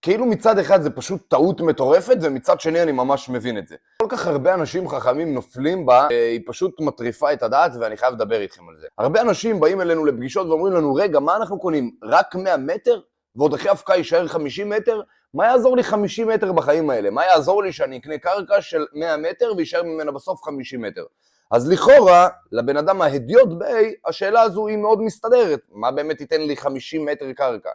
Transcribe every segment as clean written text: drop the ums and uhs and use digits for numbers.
כאילו מצד אחד זה פשוט טעות מטורפת, ומצד שני אני ממש מבין את זה. כל כך הרבה אנשים חכמים נופלים בה, היא פשוט מטריפה את הדעת, ואני חייב לדבר איתכם על זה. הרבה אנשים באים אלינו לפגישות ואומרים לנו, רגע, מה אנחנו קונים? רק 100 מטר? ועוד אחרי הפקעה יישאר 50 מטר? מה יעזור לי 50 מטר בחיים האלה? מה יעזור לי שאני אקנה קרקע של 100 מטר וישאר ממנה בסוף 50 מטר? אז לכאורה, לבן אדם ההדיוט ביי, השאלה הזו היא מאוד מסתדרת. מה באמת ייתן לי 50 מטר קרקע?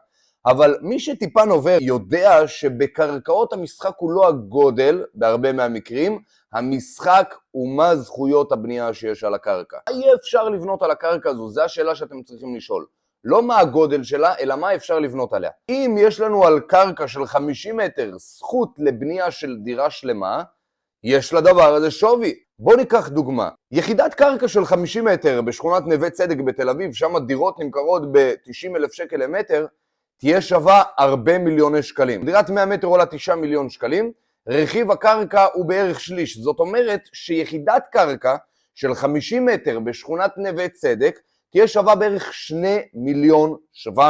אבל מי שטיפה נובר יודע שבקרקעות המשחק הוא לא הגודל, בהרבה מהמקרים, המשחק הוא מה זכויות הבנייה שיש על הקרקע. מה יהיה אפשר לבנות על הקרקע הזו? זו השאלה שאתם צריכים לשאול. לא מה הגודל שלה, אלא מה אפשר לבנות עליה. אם יש לנו על קרקע של 50 מטר זכות לבנייה של דירה שלמה, יש לדבר הזה שווי. בוא ניקח דוגמה. יחידת קרקע של 50 מטר בשכונת נווה צדק בתל אביב, שם הדירות נמכרות ב-90,000 שקל למטר, תהיה שווה הרבה מיליוני שקלים. דירת 100 מטר עולה 9 מיליון שקלים, רכיב הקרקע הוא בערך שליש. זאת אומרת שיחידת קרקע של 50 מטר בשכונת נווה צדק, תהיה שווה בערך 2,700,000.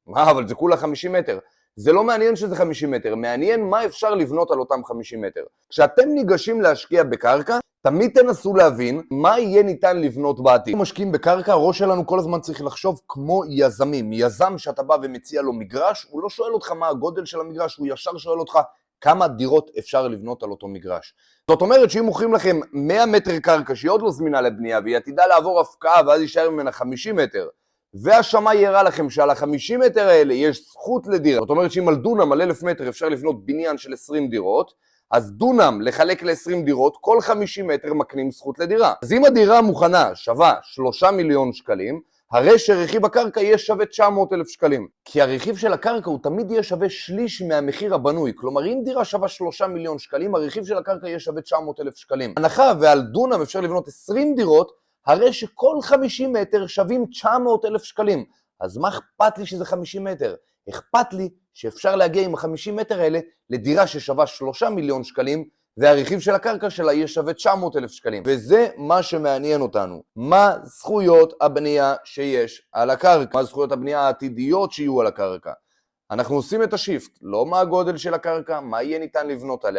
מה, אבל זה כולה 50 מטר. זה לא מעניין שזה 50 מטר, מעניין מה אפשר לבנות על אותם 50 מטר. כשאתם ניגשים להשקיע בקרקע, תמיד תנסו להבין מה יהיה ניתן לבנות בעתיד. אם משקיעים בקרקע, הראש שלנו כל הזמן צריך לחשוב כמו יזמים. יזם שאתה בא ומציע לו מגרש, הוא לא שואל אותך מה הגודל של המגרש, הוא ישר שואל אותך כמה דירות אפשר לבנות על אותו מגרש. זאת אומרת שאם מוכרים לכם 100 מטר קרקע שהיא עוד לא זמינה לבנייה, והיא עתידה לעבור הפקעה ואז יישאר ממנה 50 מטר, והשמאי יראה לכם שעל ה-50 מטר האלה יש זכות לדירה. זאת אומרת שאם על דונם על 1,000 מטר אפשר לבנות בניין של 20 דירות, אז דונם לחלק ל-20 דירות, כל 50 מטר מקנים זכות לדירה. אז אם הדירה מוכנה שווה 3 מיליון שקלים, הרי שרכיב הקרקע יהיה שווה 900,000 שקלים. כי הרכיב של הקרקע הוא תמיד יהיה שווה שליש מהמחיר הבנוי. כלומר, אם דירה שווה 3 מיליון שקלים, הרכיב של הקרקע יהיה שווה 900,000 שקלים. הנחה ועל דונם אפשר לבנות 20 דירות, הרי שכל 50 מטר שווים 900,000 שקלים. אז מה אכפת לי שזה 50 מטר? אכפת לי שאפשר להגיע עם ה-50 מטר האלה לדירה ששווה 3 מיליון שקלים, והרכיב של הקרקע שלה יהיה שווה 900,000 שקלים. וזה מה שמעניין אותנו. מה זכויות הבנייה שיש על הקרקע? מה זכויות הבנייה העתידיות שיהיו על הקרקע? אנחנו עושים את השיפט, לא מה הגודל של הקרקע, מה יהיה ניתן לבנות עליה.